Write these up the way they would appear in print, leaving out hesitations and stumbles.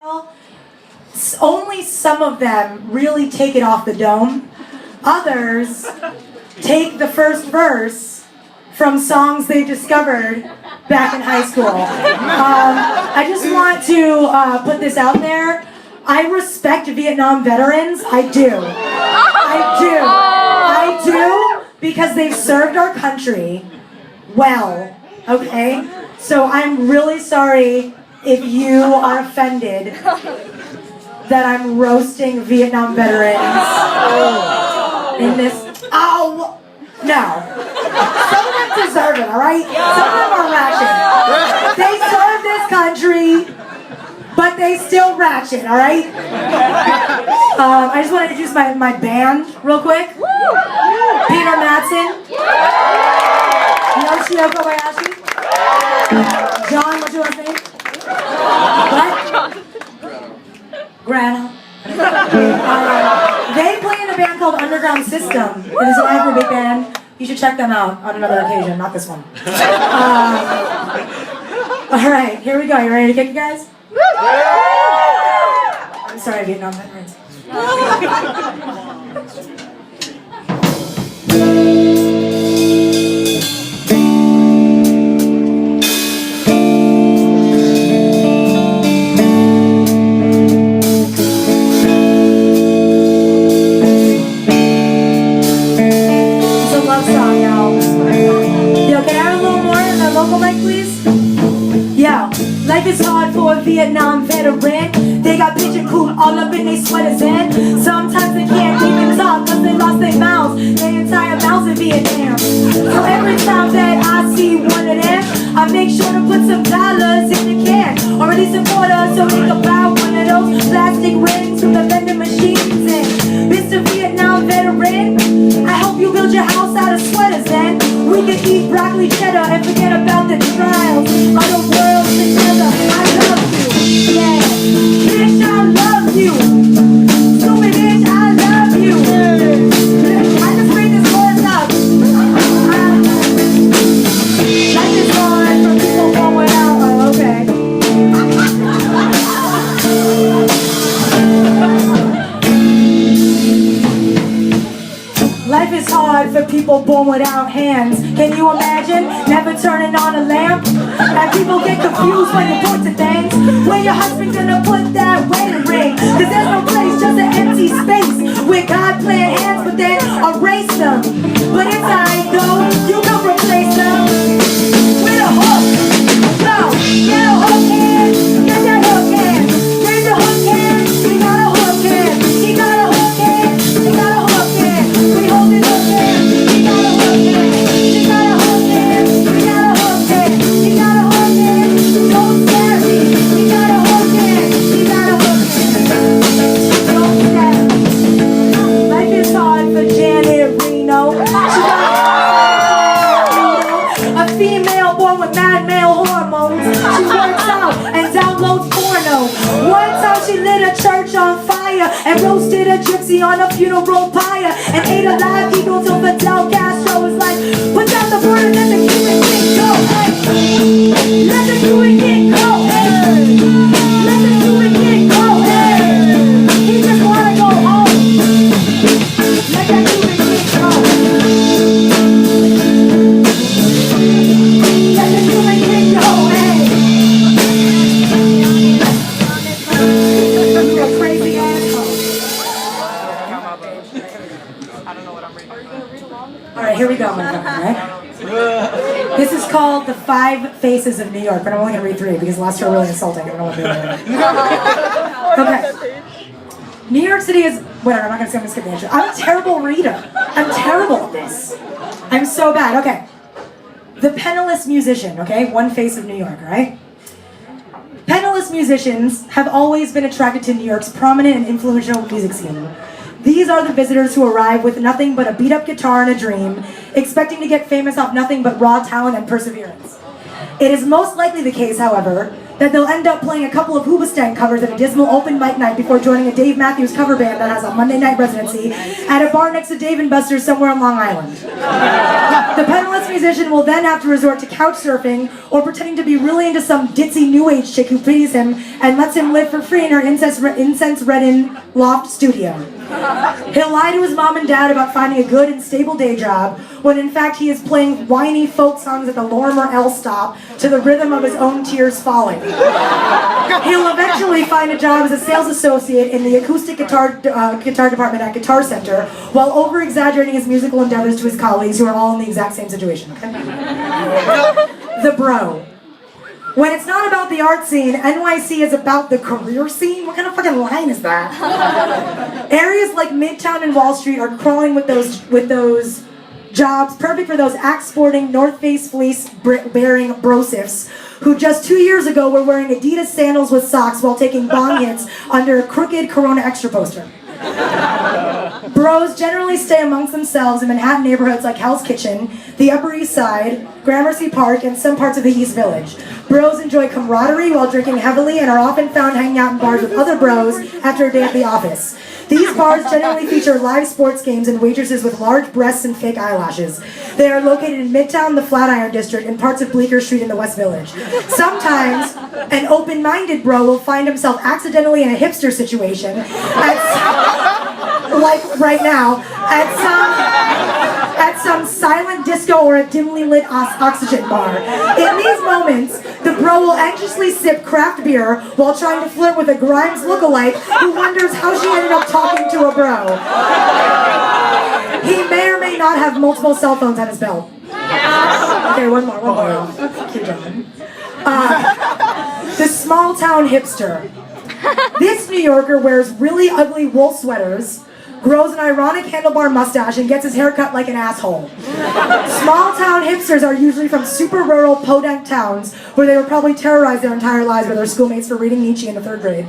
Only some of them really take it off the dome. Others take the first verse from songs they discovered back in high school. I just want to put this out there. I respect Vietnam veterans. I do. I do because they've served our country well. Okay? So I'm really sorry if you are offended that I'm roasting Vietnam veterans in this. Oh, no. Some of them deserve it, alright? Some of them are ratchet. They serve this country, but they still ratchet, alright? I just want to introduce my band real quick. Peter Mattson. Yoshio Kobayashi. John, what's your last name? What? Grana. They play in a band called Underground System. It is an Afrobeat band. You should check them out on another occasion, not this one. Alright, here we go. You ready to kick it, guys? I'm sorry, Vietnam veterans. Life is hard for a Vietnam veteran. They got pigeon coop all up in their sweaters and sometimes they can't even talk cause they lost their mouths, their entire mouths in Vietnam. So every time that I see one of them, I make sure to put some dollars in the can or at least a quarter so they can buy one of those plastic rings from the vending machines. And Mr. Vietnam veteran, I hope you build your house out of sweaters and we can eat broccoli cheddar and forget about the trials of the world together. I love you, yeah. Bitch, I love you. Stupid bitch, I love you. I just bring this chorus up. Life is hard for people born without. Oh, okay. Life is hard for people born without hands. Can you imagine never turning on a lamp? And people get confused when you point to things. When your husband gonna put that wedding ring? Cause there's no place, just an empty space where God planned hands but then erase them. But it's alright though, you can replace them with a hook. So, get a hook hand, get that hook hand. Bring the hook hand, we got a hook hand. He got a hook hand, he got a hook hand. We hold it hook hand, he got a hook hand. She got a hook hand, we got a hook hand. He got a hook hand, don't scare me. He got a hook hand, he got a hook hand. Don't scare me. Life is hard for Janet Reno. She got a female born with mad male hormones. She works out and downloads porno. One time she lit a church on fire and roasted a gypsy on a funeral pyre and ate a live eagle till Fidel Castro was like, put down the border, let the Cuban thing go. Hey. Let the Cuban thing go. Hey. Let the Cuban thing go. Hey. He just wanna go home. Let that Cuban thing go. Let the Cuban thing go. Hey. You a crazy asshole. Alright, here we go, right? This is called The 5 Faces of New York, but I'm only going to read 3 because the last 2 are really insulting. I don't know what they're doing. Okay. New York City is... Whatever, I'm not going to skip the intro. I'm a terrible reader. I'm terrible at this. I'm so bad. Okay. The penniless musician, okay? 1 face of New York, right? Penniless musicians have always been attracted to New York's prominent and influential music scene. These are the visitors who arrive with nothing but a beat-up guitar and a dream, expecting to get famous off nothing but raw talent and perseverance. It is most likely the case, however, that they'll end up playing a couple of Hoobastank covers at a dismal open mic night before joining a Dave Matthews cover band that has a Monday night residency at a bar next to Dave & Buster's somewhere on Long Island. The penniless musician will then have to resort to couch surfing or pretending to be really into some ditzy new age chick who pities him and lets him live for free in her incense-reddened loft studio. He'll lie to his mom and dad about finding a good and stable day job, when in fact he is playing whiny folk songs at the Lorimer L stop to the rhythm of his own tears falling. He'll eventually find a job as a sales associate in the acoustic guitar department at Guitar Center, while over-exaggerating his musical endeavors to his colleagues who are all in the exact same situation. Okay? The bro. When it's not about the art scene, NYC is about the career scene? What kind of fucking line is that? Areas like Midtown and Wall Street are crawling with those jobs, perfect for those axe-sporting, North Face fleece-bearing brosifs who just 2 years ago were wearing Adidas sandals with socks while taking bong hits under a crooked Corona Extra poster. Bros generally stay amongst themselves in Manhattan neighborhoods like Hell's Kitchen, the Upper East Side, Gramercy Park, and some parts of the East Village. Bros enjoy camaraderie while drinking heavily and are often found hanging out in bars with other bros after a day at the office. These bars generally feature live sports games and waitresses with large breasts and fake eyelashes. They are located in Midtown, the Flatiron District, and parts of Bleecker Street in the West Village. Sometimes, an open-minded bro will find himself accidentally in a hipster situation, like right now, at some silent disco or a dimly lit oxygen bar. In these moments, the bro will anxiously sip craft beer while trying to flirt with a Grimes lookalike who wonders how she ended up talking to a bro. He may or may not have multiple cell phones on his belt. Okay, one more. Keep going. The small town hipster. This New Yorker wears really ugly wool sweaters, grows an ironic handlebar mustache, and gets his hair cut like an asshole. Small town hipsters are usually from super rural podunk towns where they were probably terrorized their entire lives by their schoolmates for reading Nietzsche in the 3rd grade.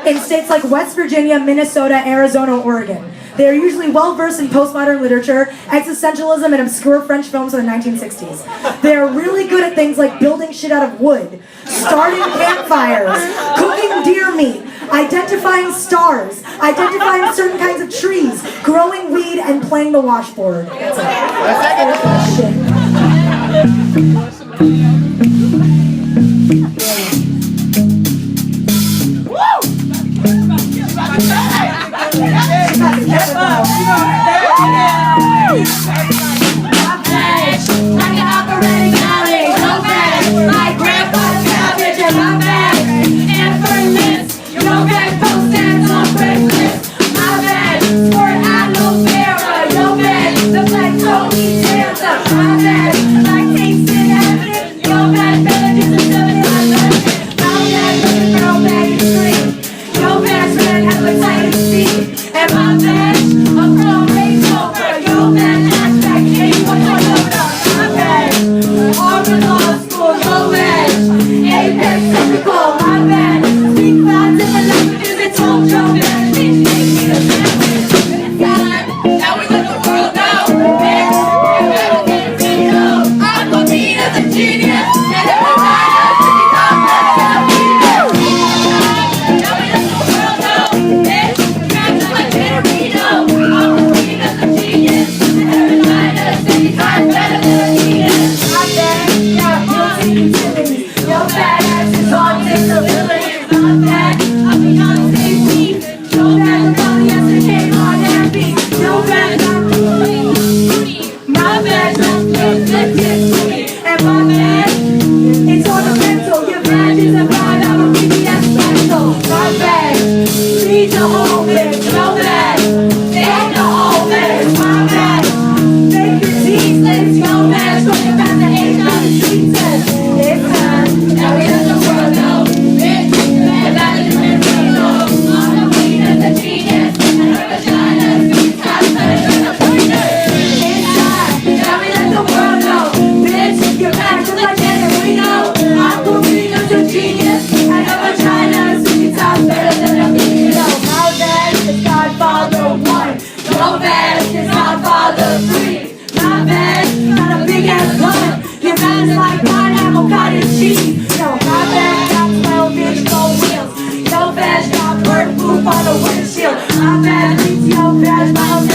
In states like West Virginia, Minnesota, Arizona, Oregon. They are usually well-versed in postmodern literature, existentialism, and obscure French films of the 1960s. They are really good at things like building shit out of wood, starting campfires, cooking deer meat, identifying stars, identifying certain kinds of trees, growing weed, and playing the washboard. That's it. Like pineapple cottage cheese. I'm bad beats, yo, bad mouth,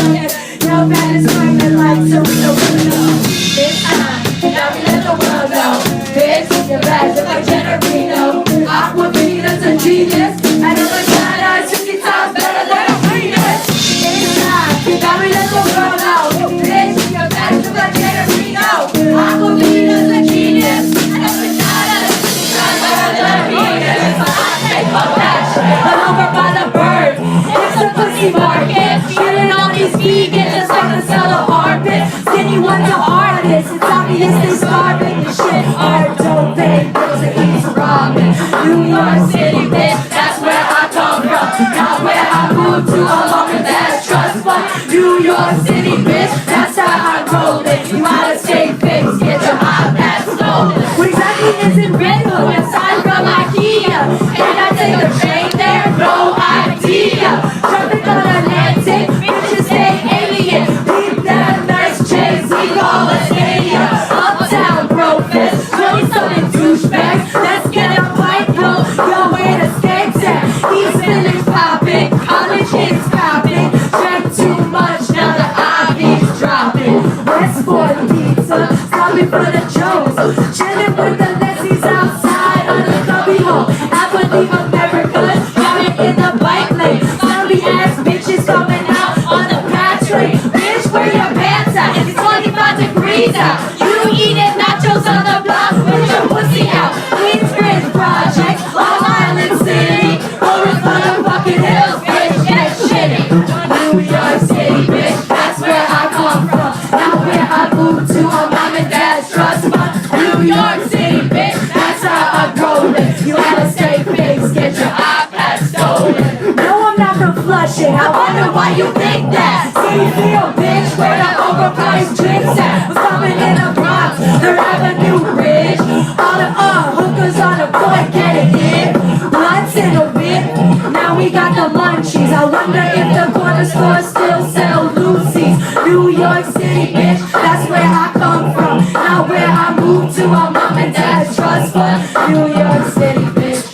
yo, bad is screaming like Serena Williams. It's time, now we let the world know. Bitch, you're bad just like Generino. Awkwafina'S a genius, and I'm a China 60 times better than a Venus. It's time, now we let the world know. Bitch, you're bad just like Generino. Awkwafina'S a genius, and I'm a China 60 times better than a Venus. I take a dash, I'm over by the bird. It's the pussy market, shitting all these vegans just like the sell of armpit. Skinny ones are artists, it's obvious they starving. This shit art don't pay bills and eats ramen. New York City, bitch, that's where I come from. Not where I moved to, a longer that's trust fund. New York City, bitch, that's how I roll it. You out of state, bitch, get your iPad stolen. What exactly is in Redwood, aside from IKEA? Can I take a train there? No idea. Jumping on Atlantic, bitches stay alien. Keep that nice chase, we call a stadium. Uptown brofist, 20-something douchebags. Let's get a fight, yo, where the skates at? He's feeling popping, college kids popping. Drank too much, now the IV's dropping. Westport pizza, stopping for the Joes. Chilling with the Lexies outside on the cubby hole. I believe America's coming in the bike lane. Zombie ass bitches coming out on the patch lane. Bitch, where your pants at? It's 25 degrees out. You eating nachos on the block with your pussy out. Queensbridge Project, Long Island City. Over motherfucking hills, bitch, get shitty. New York City, bitch, that's where I come from. Not where I moved to, a mom and dad's trust fund. New York City, bitch, that's how I roll it. You out of state, bitch, get your iPad stolen. No, I'm not from Flushing, I wonder why you think that. City feel, bitch, where the overpriced drinks at. Was coming in the Bronx, the Avenue Bridge. All the hookers on the point, get it in. Blunts in a whip, now we got the munchies. I wonder if the corner store still sell Lucy's. New York City, bitch, that's where I come from. Not where I moved to, a mom and dad's trust fund. New York City, bitch.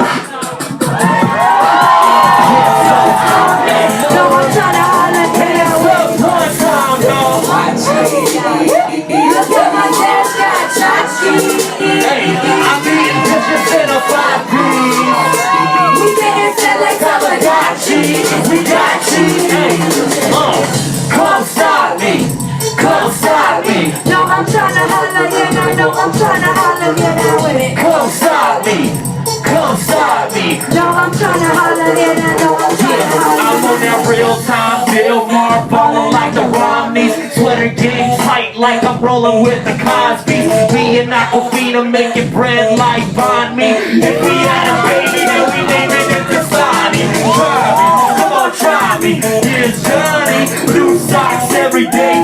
No, I'm tryna holler, get away. One time, no. Look at my dance, got tchotchkes. Hey, I'm eating pictures in a 5-piece. We getting set like Tamagotchi. We got cheese. Hey, come stop me. Come stop me. No, I'm tryna holler, yeah, I know I'm tryna holler, yeah, now with it. Come stop me. Come stop me. No, I'm tryna holler, yeah, I know I'm tryna holler. I'm on that real time Bill Maher, ballin' like the Romneys. Sweater getting tight like I'm rolling with the Cosbys. Me and Awkwafina'S making bread like Bond Me. If we had a baby, then we name it into Sonny. Try me, come on, try me. Here's Johnny. New socks every day.